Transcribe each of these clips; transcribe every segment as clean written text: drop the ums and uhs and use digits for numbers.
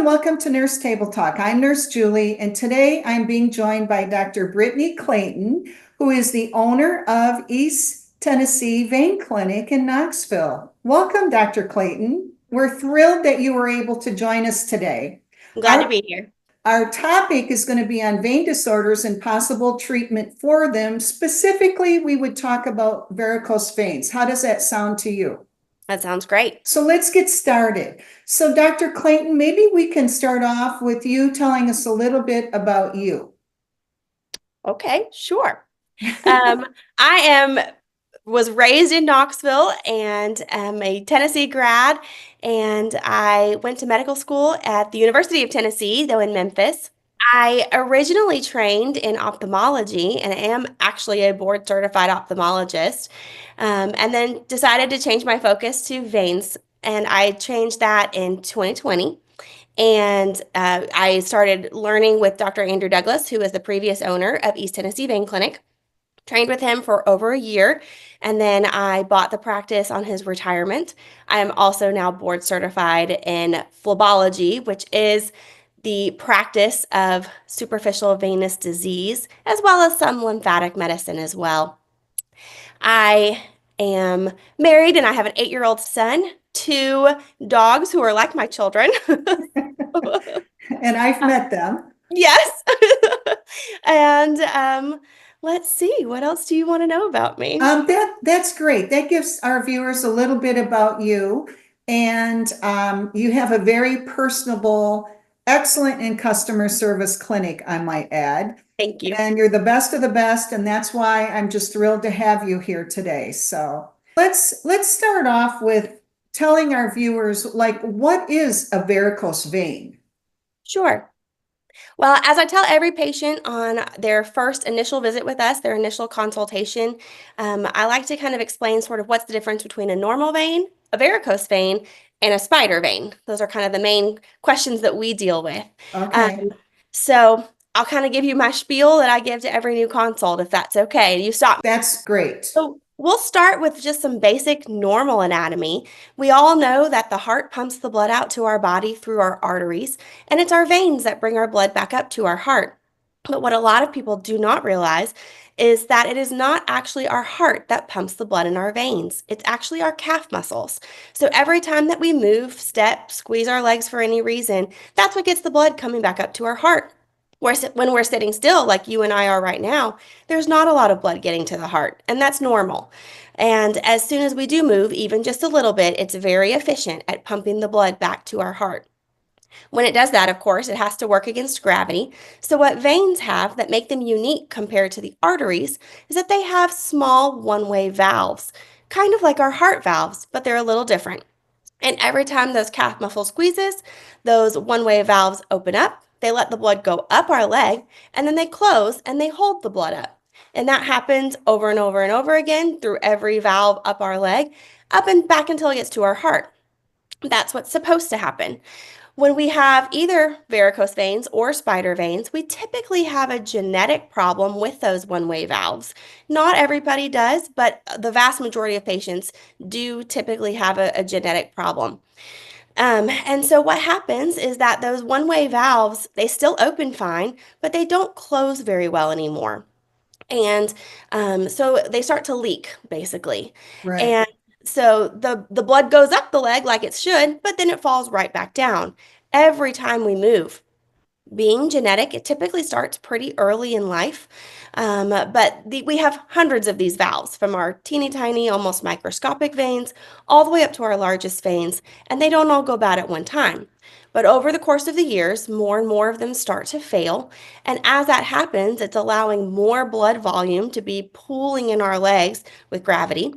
welcome to Nurse Table Talk. I'm Nurse Julie, and today I'm being joined by Dr. Brittany Clayton, who is the owner of East Tennessee Vein Clinic in Knoxville. Welcome, Dr. Clayton. We're thrilled that you were able to join us today. I'm glad to be here. Our topic is going to be on vein disorders and possible treatment for them. Specifically, we would talk about varicose veins. How does that sound to you? That sounds great. So let's get started. So Dr. Clayton, maybe we can start off with you telling us a little bit about you. Okay, sure. I was raised in Knoxville and am a Tennessee grad, and I went to medical school at the University of Tennessee, though in Memphis. I originally trained in ophthalmology and am actually a board certified ophthalmologist, and then decided to change my focus to veins. And I changed that in 2020. And I started learning with Dr. Andrew Douglas, who is the previous owner of East Tennessee Vein Clinic. Trained with him for over a year, and then I bought the practice on his retirement. I am also now board certified in phlebology, which is the practice of superficial venous disease, as well as some lymphatic medicine as well. I am married and I have an 8-year-old son, 2 dogs who are like my children. And I've met them. Yes. And let's see, what else do you want to know about me? That's great. That gives our viewers a little bit about you. And you have a very personable, excellent in customer service clinic, I might add. Thank you. And you're the best of the best, and that's why I'm just thrilled to have you here today. So let's start off with telling our viewers, like, what is a varicose vein? Sure. Well, as I tell every patient on their first initial visit with us, their initial consultation, I like to kind of explain sort of what's the difference between a normal vein, a varicose vein, and a spider vein. Those are kind of the main questions that we deal with. Okay. So I'll kind of give you my spiel that I give to every new consult, if that's okay. You stop. That's great. So we'll start with just some basic normal anatomy. We all know that the heart pumps the blood out to our body through our arteries, and it's our veins that bring our blood back up to our heart. But what a lot of people do not realize is that it is not actually our heart that pumps the blood in our veins. It's actually our calf muscles. So every time that we move, step, squeeze our legs for any reason, that's what gets the blood coming back up to our heart. When we're sitting still, like you and I are right now, there's not a lot of blood getting to the heart, and that's normal. And as soon as we do move, even just a little bit, it's very efficient at pumping the blood back to our heart. When it does that, of course, it has to work against gravity. So what veins have that make them unique compared to the arteries is that they have small one-way valves, kind of like our heart valves, but they're a little different. And every time those calf muscle squeezes, those one-way valves open up, they let the blood go up our leg, and then they close and they hold the blood up. And that happens over and over and over again through every valve up our leg, up and back until it gets to our heart. That's what's supposed to happen. When we have either varicose veins or spider veins, we typically have a genetic problem with those one-way valves. Not everybody does, but the vast majority of patients do typically have a genetic problem. And so what happens is that those one-way valves, they still open fine, but they don't close very well anymore. And so they start to leak, basically. Right. And so the blood goes up the leg like it should, but then it falls right back down every time we move. Being genetic, it typically starts pretty early in life, but we have hundreds of these valves from our teeny tiny, almost microscopic veins all the way up to our largest veins, and they don't all go bad at one time. But over the course of the years, more and more of them start to fail, and as that happens, it's allowing more blood volume to be pooling in our legs with gravity.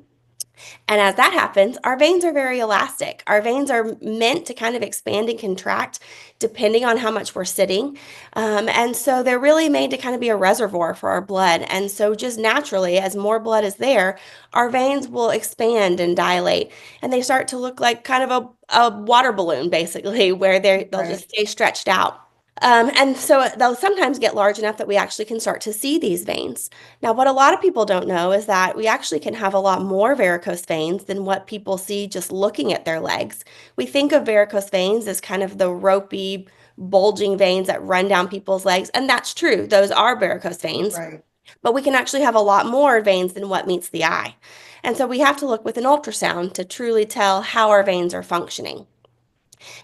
And as that happens, our veins are very elastic. Our veins are meant to kind of expand and contract depending on how much we're sitting. And so they're really made to kind of be a reservoir for our blood. And so just naturally, as more blood is there, our veins will expand and dilate. And they start to look like kind of a water balloon, basically, where they'll just stay stretched out. And so they'll sometimes get large enough that we actually can start to see these veins. Now, what a lot of people don't know is that we actually can have a lot more varicose veins than what people see just looking at their legs. We think of varicose veins as kind of the ropey, bulging veins that run down people's legs. And that's true. Those are varicose veins, Right. but we can actually have a lot more veins than what meets the eye. And so we have to look with an ultrasound to truly tell how our veins are functioning.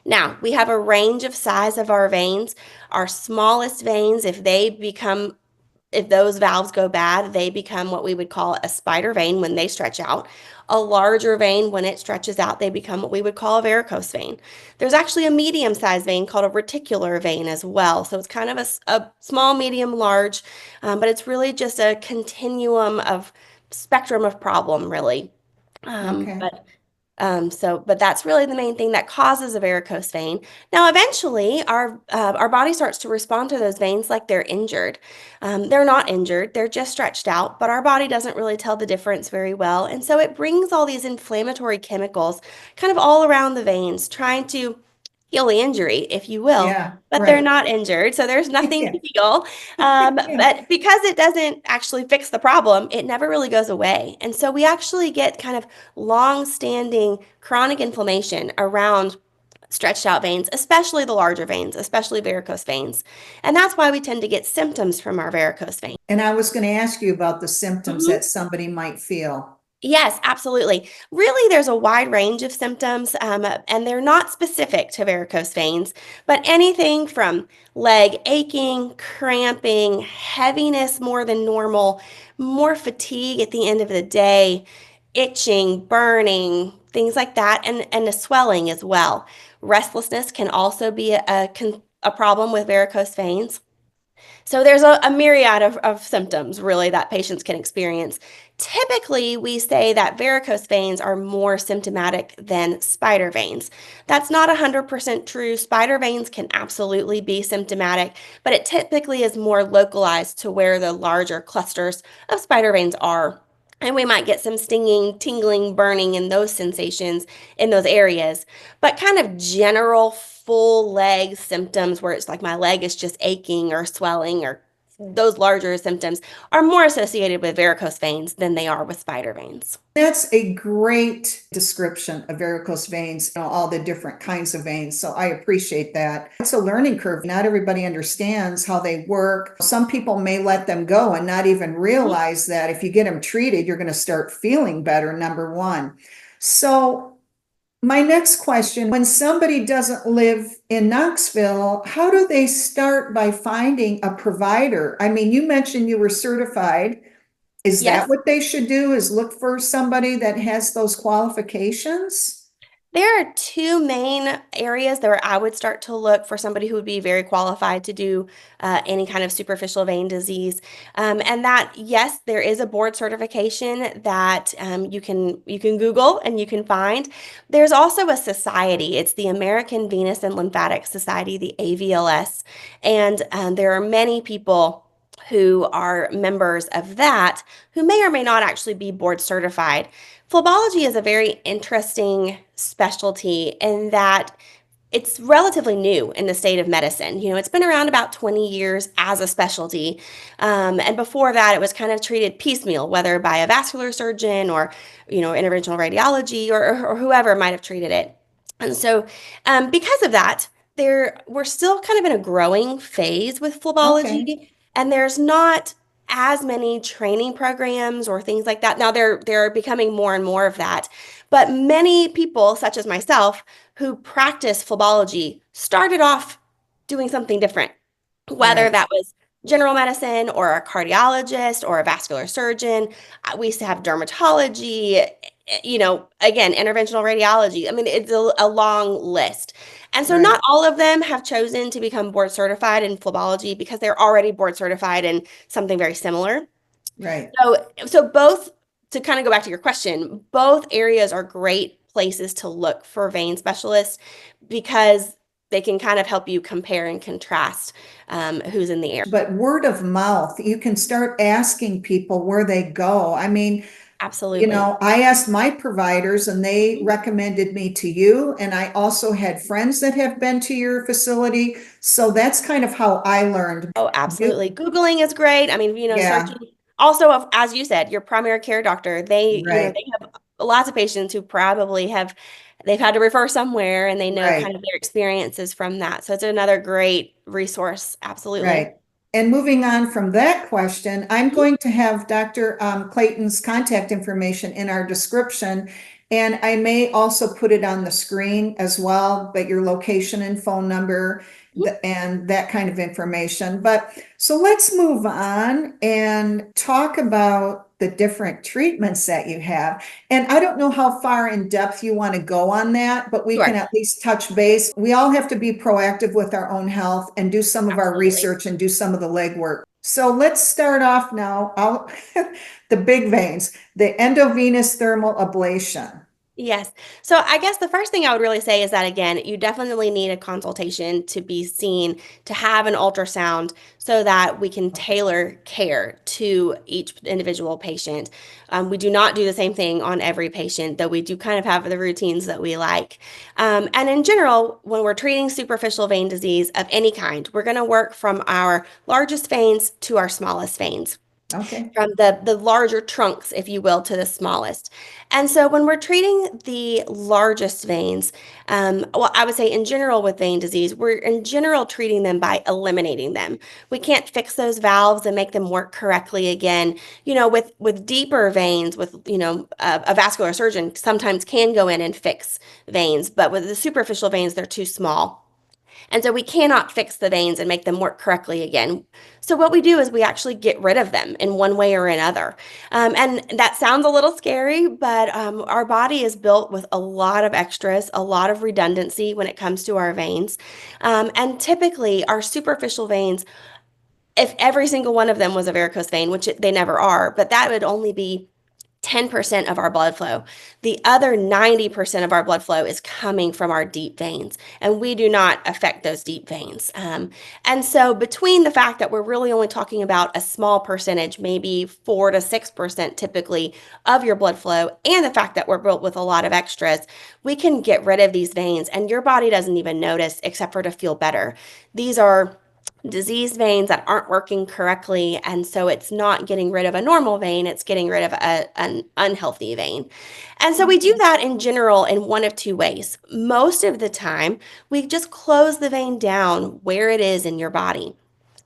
Now, we have a range of size of our veins. Our smallest veins, if those valves go bad, they become what we would call a spider vein when they stretch out. A larger vein, when it stretches out, they become what we would call a varicose vein. There's actually a medium-sized vein called a reticular vein as well. So it's kind of a small, medium, large, but it's really just a continuum of spectrum of problem, really. Um, Okay. but but that's really the main thing that causes a varicose vein. Now, eventually, our body starts to respond to those veins like they're injured. They're not injured; they're just stretched out. But our body doesn't really tell the difference very well, and so it brings all these inflammatory chemicals kind of all around the veins, trying to heal the injury, if you will. Yeah. But they're Right. not injured, so there's nothing Yeah. to heal. Yeah. But because it doesn't actually fix the problem, it never really goes away. And so we actually get kind of long-standing chronic inflammation around stretched out veins, especially the larger veins, especially varicose veins. And that's why we tend to get symptoms from our varicose veins. And I was going to ask you about the symptoms Mhm. that somebody might feel. Yes, absolutely. Really, there's a wide range of symptoms, and they're not specific to varicose veins, but anything from leg aching, cramping, heaviness more than normal, more fatigue at the end of the day, itching, burning, things like that, and a swelling as well. Restlessness can also be a problem with varicose veins. So there's a myriad of symptoms really that patients can experience. Typically, we say that varicose veins are more symptomatic than spider veins. That's not 100% true. Spider veins can absolutely be symptomatic, but it typically is more localized to where the larger clusters of spider veins are. And we might get some stinging, tingling, burning, and those sensations in those areas. But kind of general full leg symptoms where it's like my leg is just aching or swelling or those larger symptoms are more associated with varicose veins than they are with spider veins. That's a great description of varicose veins, all the different kinds of veins. So I appreciate that. It's a learning curve. Not everybody understands how they work. Some people may let them go and not even realize that if you get them treated, you're going to start feeling better, number one. So my next question, when somebody doesn't live in Knoxville, how do they start by finding a provider? I mean, you mentioned you were certified. Is that Yes. what they should do, is look for somebody that has those qualifications? There are two main areas where I would start to look for somebody who would be very qualified to do any kind of superficial vein disease, and that yes, there is a board certification that you can Google and you can find. There's also a society. It's the American Venous and Lymphatic Society, the AVLS, and there are many people who are members of that who may or may not actually be board certified. Phlebology is a very interesting specialty in that it's relatively new in the state of medicine. It's been around about 20 years as a specialty. And before that, it was kind of treated piecemeal, whether by a vascular surgeon or, interventional radiology or whoever might have treated it. And so, because of that, we're still kind of in a growing phase with Okay, phlebology, and there's not as many training programs or things like that. Now they're becoming more and more of that. But many people, such as myself, who practice phlebology started off doing something different, whether right, that was general medicine or a cardiologist or a vascular surgeon. We used to have dermatology, again, interventional radiology. I mean, it's a long list. And so right, not all of them have chosen to become board certified in phlebology because they're already board certified in something very similar. right. So both, to kind of go back to your question, both areas are great places to look for vein specialists because they can kind of help you compare and contrast who's in the area. But word of mouth, you can start asking people where they go. I mean, Absolutely. I asked my providers and they recommended me to you. And I also had friends that have been to your facility. So that's kind of how I learned. Oh, absolutely. Googling is great. I mean, Yeah, searching. Also, as you said, your primary care doctor, they right. have lots of patients who probably they've had to refer somewhere and they know kind Right. of their experiences from that. So it's another great resource. Absolutely. Right. And moving on from that question, I'm Mhm. going to have Dr. Clayton's contact information in our description. And I may also put it on the screen as well, but your location and phone number and that kind of information. But so let's move on and talk about the different treatments that you have. And I don't know how far in depth you want to go on that, but we can Sure. at least touch base. We all have to be proactive with our own health and do some of our Absolutely. research and do some of the legwork. So let's start off now. The big veins, the endovenous thermal ablation. Yes. So I guess the first thing I would really say is that again, you definitely need a consultation to be seen, to have an ultrasound so that we can tailor care to each individual patient. We do not do the same thing on every patient, though we do kind of have the routines that we like. And in general, when we're treating superficial vein disease of any kind, we're going to work from our largest veins to our smallest veins, Okay. from the larger trunks, if you will, to the smallest. And so when we're treating the largest veins, well, I would say in general with vein disease, we're in general treating them by eliminating them. We can't fix those valves and make them work correctly again. With deeper veins, with a vascular surgeon sometimes can go in and fix veins, but with the superficial veins, they're too small. And so we cannot fix the veins and make them work correctly again. So what we do is we actually get rid of them in one way or another. And that sounds a little scary, but our body is built with a lot of extras, a lot of redundancy when it comes to our veins. And typically, our superficial veins, if every single one of them was a varicose vein, which they never are, but that would only be 10% of our blood flow. The other 90% of our blood flow is coming from our deep veins, and we do not affect those deep veins. And so, between the fact that we're really only talking about a small percentage, maybe 4 to 6% typically of your blood flow, and the fact that we're built with a lot of extras, we can get rid of these veins, and your body doesn't even notice except for to feel better. These are diseased veins that aren't working correctly. And so it's not getting rid of a normal vein, it's getting rid of an unhealthy vein. And so we do that in general in one of two ways. Most of the time, we just close the vein down where it is in your body.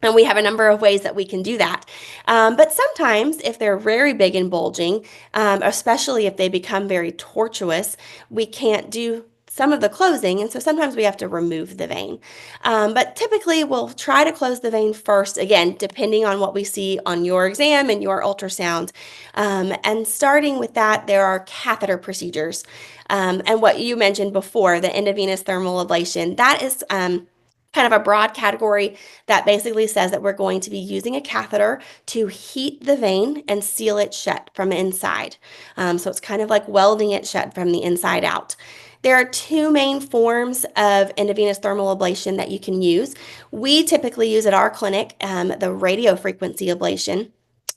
And we have a number of ways that we can do that. But sometimes, if they're very big and bulging, especially if they become very tortuous, we can't do some of the closing. And so sometimes we have to remove the vein. But typically, we'll try to close the vein first, again, depending on what we see on your exam and your ultrasound. And starting with that, there are catheter procedures. And what you mentioned before, the endovenous thermal ablation, that is kind of a broad category that basically says that we're going to be using a catheter to heat the vein and seal it shut from inside. So it's kind of like welding it shut from the inside out. There are two main forms of endovenous thermal ablation that you can use. We typically use at our clinic the radio frequency ablation.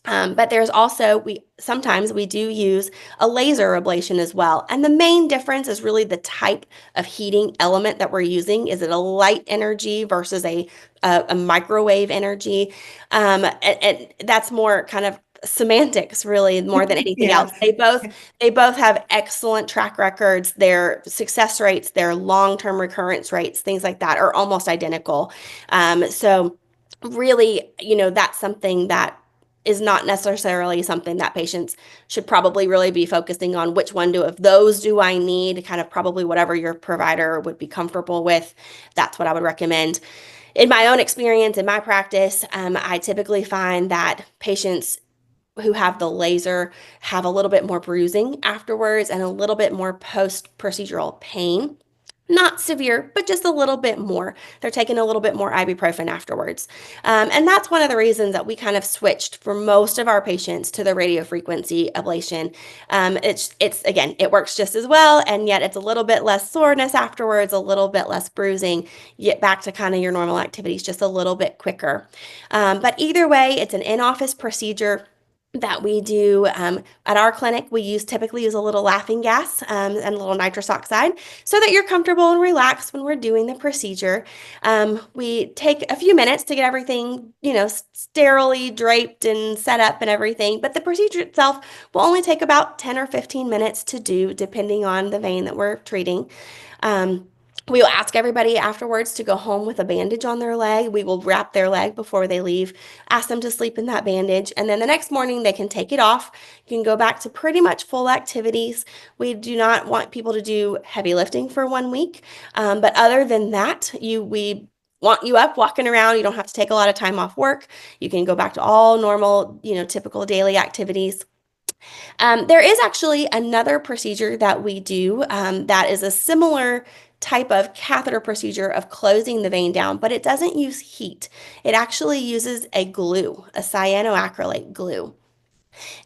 But there's also, we sometimes we do use a laser ablation as well. And the main difference is really the type of heating element that we're using. Is it a light energy versus a microwave energy? And that's more kind of semantics really more than anything Yeah. else. They both have excellent track records. Their success rates, their long-term recurrence rates, things like that are almost identical. So really, that's something that is not necessarily something that patients should probably really be focusing on. Which one of those do I need? Kind of probably whatever your provider would be comfortable with. That's what I would recommend. In my own experience, in my practice, I typically find that patients who have the laser have a little bit more bruising afterwards and a little bit more post-procedural pain. Not severe, but just a little bit more. They're taking a little bit more ibuprofen afterwards. And that's one of the reasons that we kind of switched for most of our patients to the radiofrequency ablation. It's again, it works just as well, and yet it's a little bit less soreness afterwards, a little bit less bruising. You get back to kind of your normal activities just a little bit quicker. But either way, it's an in-office procedure. that we do at our clinic. We typically use a little laughing gas and a little nitrous oxide so that you're comfortable and relaxed when we're doing the procedure. We take a few minutes to get everything, sterilely draped and set up and everything, but the procedure itself will only take about 10 or 15 minutes to do, depending on the vein that we're treating. Um, we will ask everybody afterwards to go home with a bandage on their leg. We will wrap their leg before they leave, ask them to sleep in that bandage, and then the next morning they can take it off. You can go back to pretty much full activities. We do not want people to do heavy lifting for 1 week, but other than that, we want you up walking around. You don't have to take a lot of time off work. You can go back to all normal, typical daily activities. There is actually another procedure that we do that is a similar type of catheter procedure of closing the vein down, but it doesn't use heat. It actually uses a glue, a cyanoacrylate glue.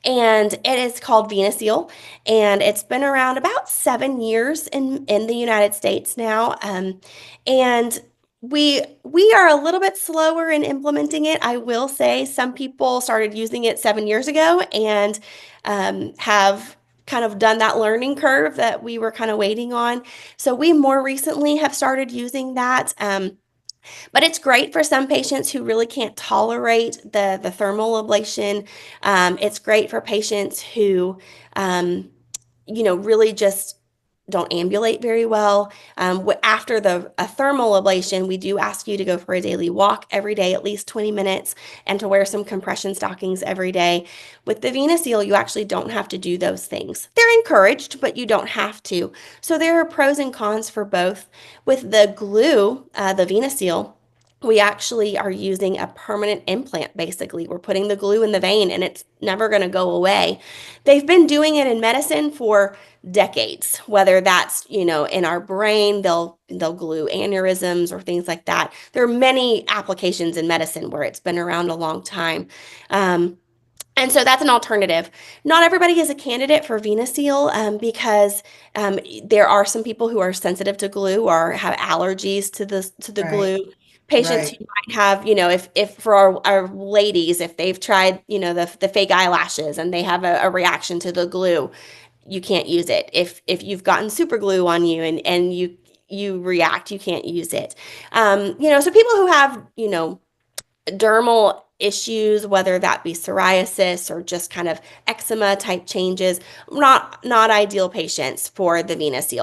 And it is called Venous, and it's been around about 7 years in the United States now. And we are a little bit slower in implementing it. I will say some people started using it 7 years ago and have kind of done that learning curve that we were kind of waiting on. So we more recently have started using that. But it's great for some patients who really can't tolerate the thermal ablation. It's great for patients who, really just don't ambulate very well. After a thermal ablation, we do ask you to go for a daily walk every day, at least 20 minutes, and to wear some compression stockings every day. With the Venous, you actually don't have to do those things. They're encouraged, but you don't have to. So there are pros and cons for both. With the glue, the Venous, we actually are using a permanent implant, basically. We're putting the glue in the vein and it's never going to go away. They've been doing it in medicine for decades, whether that's, in our brain, they'll glue aneurysms or things like that. There are many applications in medicine where it's been around a long time. And so that's an alternative. Not everybody is a candidate for Venous because there are some people who are sensitive to glue or have allergies to the Right, glue. Patients who right. might have, if for our ladies, if they've tried, the fake eyelashes and they have a reaction to the glue, you can't use it. If you've gotten super glue on you and you react, you can't use it. So people who have, dermal issues, whether that be psoriasis or just kind of eczema type changes, not ideal patients for the Venous.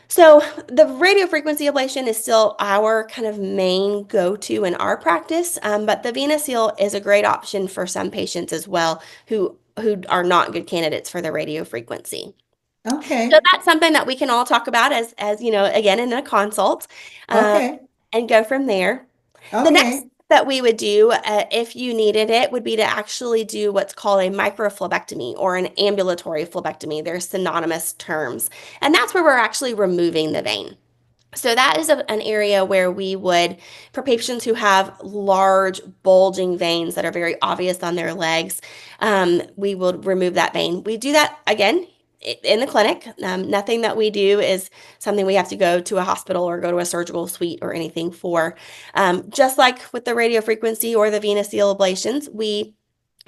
So the radiofrequency ablation is still our kind of main go-to in our practice, but the Venous is a great option for some patients as well who are not good candidates for the radiofrequency. So Okay, that's something that we can all talk about as again in a consult, um, okay, and go from there. The next okay. that we would do, if you needed it, would be to actually do what's called a microphlebectomy or an ambulatory phlebectomy. They're synonymous terms. And that's where we're actually removing the vein. So that is an area where we would, for patients who have large bulging veins that are very obvious on their legs, we would remove that vein. We do that again in the clinic. Nothing that we do is something we have to go to a hospital or go to a surgical suite or anything for. Just like with the radiofrequency or the Venous ablations, we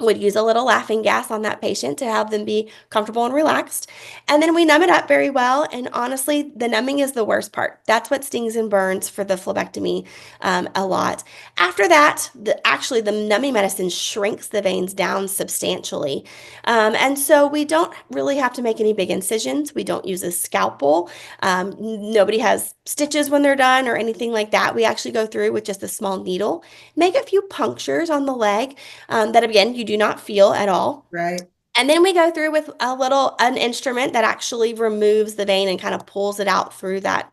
would use a little laughing gas on that patient to have them be comfortable and relaxed. And then we numb it up very well. And honestly, the numbing is the worst part. That's what stings and burns for the phlebectomy a lot. After that, actually, the numbing medicine shrinks the veins down substantially. And so we don't really have to make any big incisions. We don't use a scalpel. Nobody has stitches when they're done or anything like that. We actually go through with just a small needle, make a few punctures on the leg that again you do not feel at all. Right. And then we go through with an instrument that actually removes the vein and kind of pulls it out through that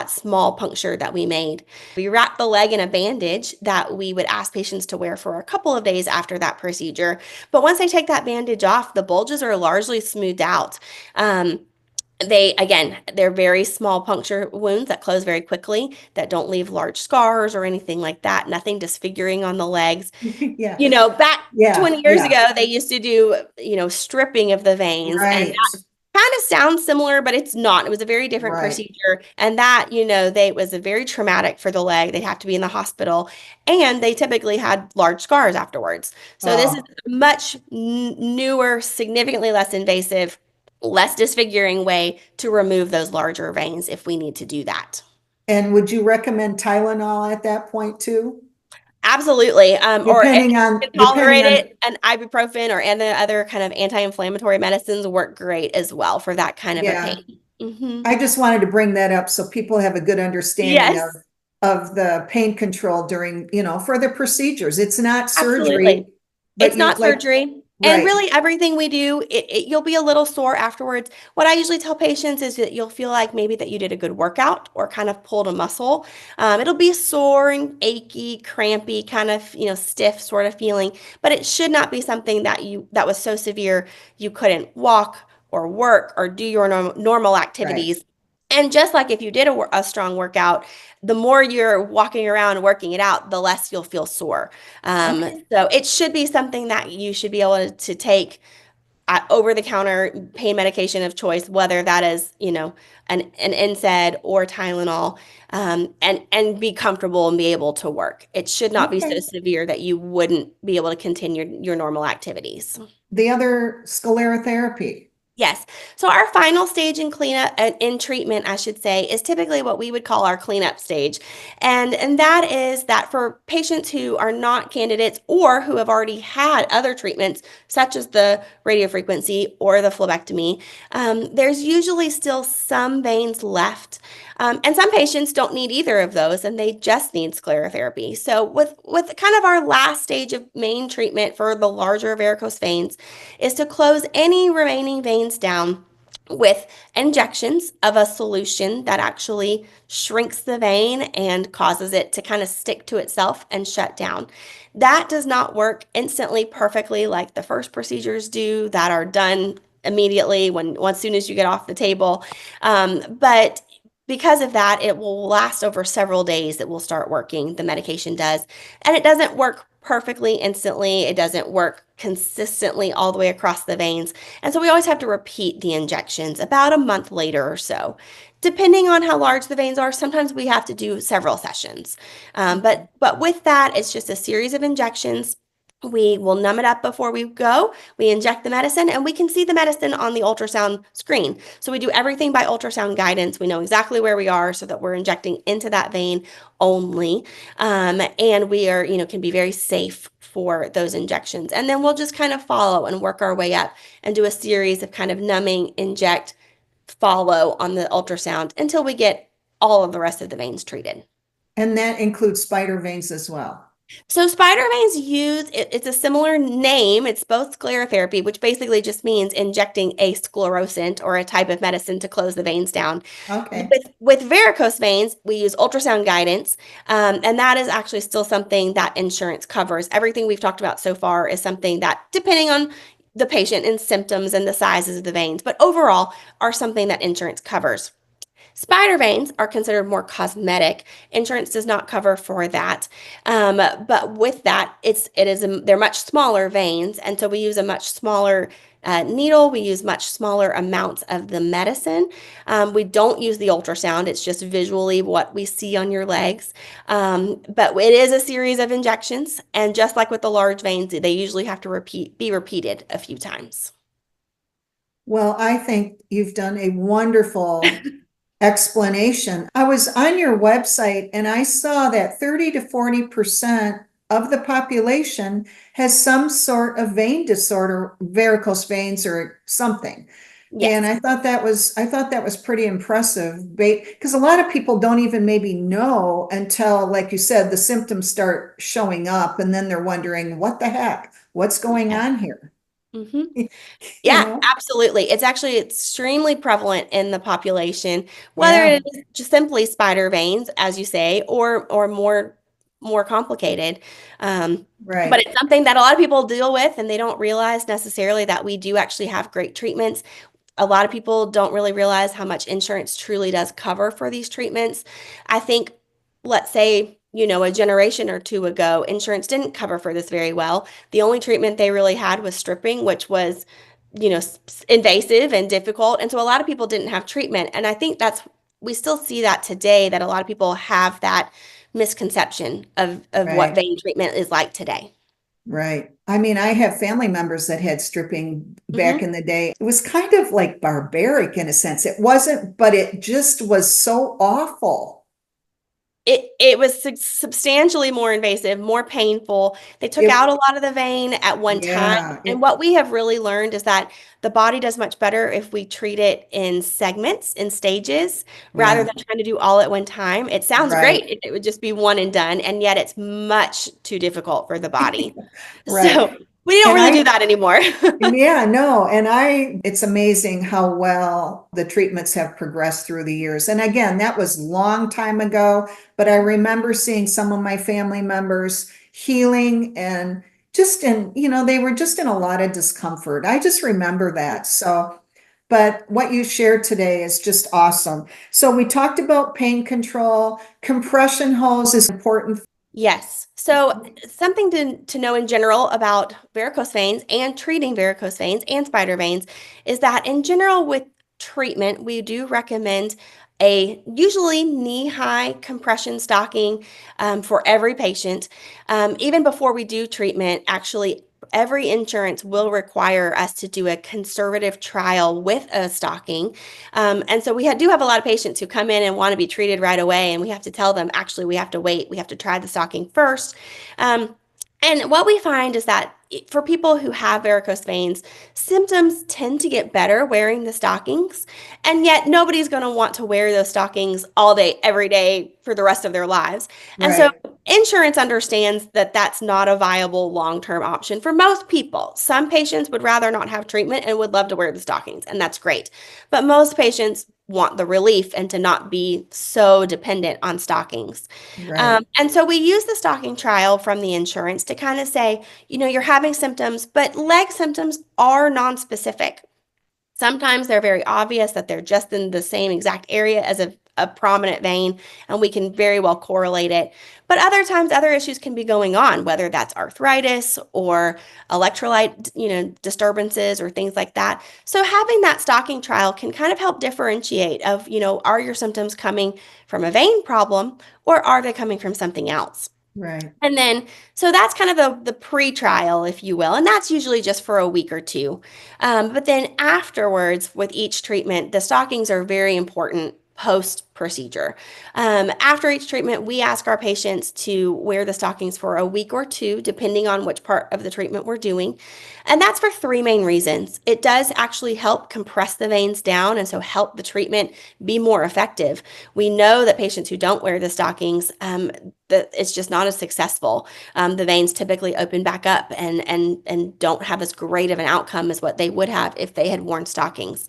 small puncture that we made. We wrap the leg in a bandage that we would ask patients to wear for a couple of days after that procedure. But once they take that bandage off, the bulges are largely smoothed out. They're very small puncture wounds that close very quickly, that don't leave large scars or anything like that. Nothing disfiguring on the legs. Yeah, Back yeah, 20 years yeah. ago, they used to do, stripping of the veins, and Right, kind of sounds similar, but it's not. It was a very different Right. procedure. And that, they it was a very traumatic for the leg. They'd have to be in the hospital. And they typically had large scars afterwards. So this is Oh, much newer, significantly less invasive, less disfiguring way to remove those larger veins if we need to do that. and would you recommend Tylenol at that point too? Absolutely. Or if Depending you on, can depending tolerate on, it, an ibuprofen or any other kind of anti-inflammatory medicines work great as well for that kind of a yeah. pain. Hmm. I just wanted to bring that up so people have a good understanding Yes, of the pain control during, for the procedures. It's not surgery, absolutely. It's but you not like, surgery. And right, really, everything we do, you'll be a little sore afterwards. What I usually tell patients is that you'll feel like maybe that you did a good workout or kind of pulled a muscle. It'll be sore and achy, crampy, kind of, stiff sort of feeling, but it should not be something that was so severe you couldn't walk or work or do your normal right. activities. And just like if you did a strong workout, the more you're walking around working it out, the less you'll feel sore. Okay. So it should be something that you should be able to take over the counter pain medication of choice, whether that is, an NSAID or Tylenol, and be comfortable and be able to work. It should not be so Okay. severe that you wouldn't be able to continue your normal activities. The other sclerotherapy. Yes. So our final stage in cleanup, in treatment, I should say, is typically what we would call our cleanup stage. And that is that for patients who are not candidates or who have already had other treatments, such as the radiofrequency or the phlebectomy, there's usually still some veins left. And some patients don't need either of those and they just need sclerotherapy. So with kind of our last stage of main treatment for the larger varicose veins, is to close any remaining veins down with injections of a solution that actually shrinks the vein and causes it to kind of stick to itself and shut down. That does not work instantly perfectly like the first procedures do that are done immediately when as soon as you get off the table. But because of that, it will last over several days that will start working. The medication does. And it doesn't work perfectly instantly. It doesn't work consistently all the way across the veins. And so we always have to repeat the injections about a month later or so. Depending on how large the veins are, sometimes we have to do several sessions. But with that, it's just a series of injections. We will numb it up before we go. We inject the medicine, and we can see the medicine on the ultrasound screen. So we do everything by ultrasound guidance. We know exactly where we are so that we're injecting into that vein only. And we are, can be very safe for those injections. And then we'll just kind of follow and work our way up and do a series of kind of numbing, inject, follow on the ultrasound until we get all of the rest of the veins treated. And that includes spider veins as well. So spider veins it's a similar name. It's both sclerotherapy, which basically just means injecting a sclerosant or a type of medicine to close the veins down. Okay. With varicose veins, we use ultrasound guidance, and that is actually still something that insurance covers. Everything we've talked about so far is something that, depending on the patient and symptoms and the sizes of the veins, but overall are something that insurance covers. Spider veins are considered more cosmetic. Insurance does not cover for that. But with that, they're much smaller veins, and so we use a much smaller needle. We use much smaller amounts of the medicine. We don't use the ultrasound. It's just visually what we see on your legs. But it is a series of injections, and just like with the large veins, they usually have to be repeated a few times. Well, I think you've done a wonderful explanation. I was on your website and I saw that 30 to 40% of the population has some sort of vein disorder, varicose veins or something. And Yes. I thought that was pretty impressive because a lot of people don't even maybe know until, like you said, the symptoms start showing up and then they're wondering, what the heck? What's going Yes. on here? Hmm. You Yeah, know? absolutely. It's actually extremely prevalent in the population, whether Yeah, it is just simply spider veins, as you say, or more complicated. But right. it's something that a lot of people deal with, and they don't realize necessarily that we do actually have great treatments. A lot of people don't really realize how much insurance truly does cover for these treatments. I think, let's say, a generation or two ago, insurance didn't cover for this very well. The only treatment they really had was stripping, which was invasive and difficult. And so a lot of people didn't have treatment. And I think we still see that today, that a lot of people have that misconception of what Right. vein treatment is like today. Right. I mean, I have family members that had stripping back Mhm. in the day. It was kind of like barbaric in a sense. It wasn't, but it just was so awful. It was substantially more invasive, more painful. They took It, out a lot of the vein at one time. yeah, And it, what we have really learned is that the body does much better if we treat it in segments, in stages, rather yeah, than trying to do all at one time. It sounds great right, if it would just be one and done, and yet it's much too difficult for the body. right. So we don't And really do I, that anymore. yeah, no, it's amazing how well the treatments have progressed through the years. And again, that was long time ago, but I remember seeing some of my family members healing and they were just in a lot of discomfort. I just remember that. So, but what you shared today is just awesome. So we talked about pain control, compression hose is important. Yes. So, something to know in general about varicose veins and treating varicose veins and spider veins is that, in general, with treatment, we do recommend a usually knee-high compression stocking for every patient. Even before we do treatment, actually, every insurance will require us to do a conservative trial with a stocking. And so do have a lot of patients who come in and want to be treated right away, and we have to tell them, actually, we have to wait. We have to try the stocking first. Um, and what we find is that for people who have varicose veins, symptoms tend to get better wearing the stockings, and yet nobody's going to want to wear those stockings all day, every day for the rest of their lives. And so Right, insurance understands that that's not a viable long-term option for most people. Some patients would rather not have treatment and would love to wear the stockings, and that's great. But most patients want the relief and to not be so dependent on stockings. right, And so we use the stocking trial from the insurance to kind of say, you're having symptoms, but leg symptoms are non-specific. Sometimes they're very obvious that they're just in the same exact area as a prominent vein, and we can very well correlate it. But other times, other issues can be going on, whether that's arthritis or electrolyte, disturbances or things like that. So having that stocking trial can kind of help differentiate of, are your symptoms coming from a vein problem or are they coming from something else? right, And then, so that's kind of the pre-trial, if you will, and that's usually just for a week or two. But then afterwards, with each treatment, the stockings are very important post-procedure. After each treatment, we ask our patients to wear the stockings for a week or two, depending on which part of the treatment we're doing. And that's for three main reasons. It does actually help compress the veins down and so help the treatment be more effective. We know that patients who don't wear the stockings, that it's just not as successful. The veins typically open back up and don't have as great of an outcome as what they would have if they had worn stockings.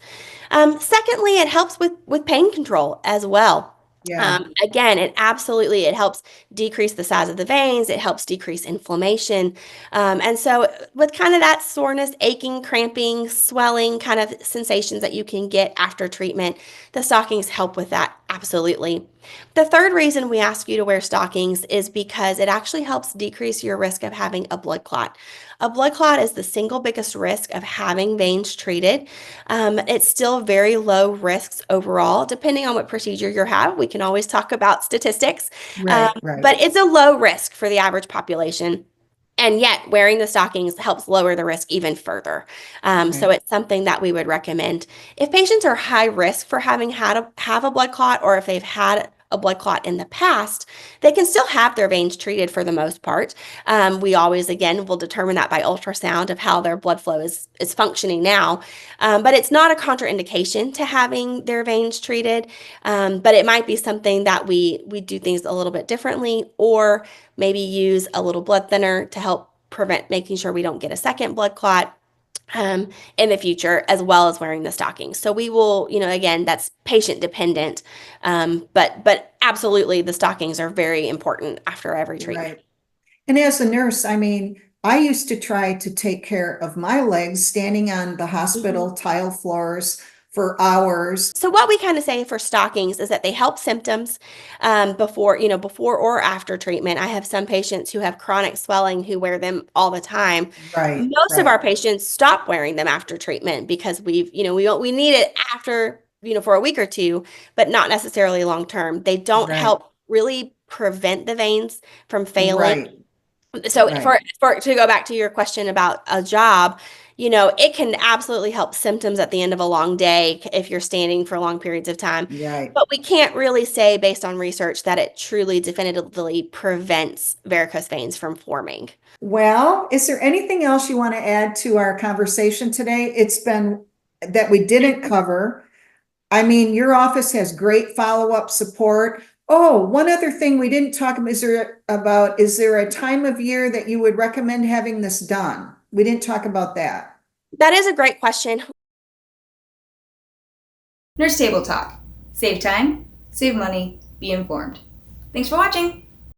Secondly, it helps with pain control as well. yeah, Again, it helps decrease the size of the veins. It helps decrease inflammation. And so with kind of that soreness, aching, cramping, swelling kind of sensations that you can get after treatment, the stockings help with that. Absolutely. The third reason we ask you to wear stockings is because it actually helps decrease your risk of having a blood clot. A blood clot is the single biggest risk of having veins treated. It's still very low risks overall, depending on what procedure you have. We can always talk about statistics, um, right, right, but it's a low risk for the average population. And yet, wearing the stockings helps lower the risk even further. So right, it's something that we would recommend. If patients are high risk for having have a blood clot, or if they've had a blood clot in the past, they can still have their veins treated for the most part. We always, again, will determine that by ultrasound of how their blood flow is functioning now. But it's not a contraindication to having their veins treated. But it might be something that we do things a little bit differently, or maybe use a little blood thinner to help prevent making sure we don't get a second blood clot in the future, as well as wearing the stockings. So we will, again, that's patient dependent, but absolutely the stockings are very important after every treatment. right. And as a nurse, I mean, I used to try to take care of my legs standing on the Mhm. hospital tile floors for hours. So what we kind of say for stockings is that they help symptoms before or after treatment. I have some patients who have chronic swelling who wear them all the time. Right, Most of right, our patients stop wearing them after treatment because we need it after, for a week or two, but not necessarily long term. They don't right, help really prevent the veins from failing. right, So right. for to go back to your question about a job, it can absolutely help symptoms at the end of a long day if you're standing for long periods of time. Right. But we can't really say based on research that it truly definitively prevents varicose veins from forming. Well, is there anything else you want to add to our conversation today? It's been that we didn't cover. I mean, your office has great follow-up support. Oh, one other thing we didn't talk about is there a time of year that you would recommend having this done? We didn't talk about that. That is a great question. Nurse Table Talk. Save time, save money, be informed. Thanks for watching.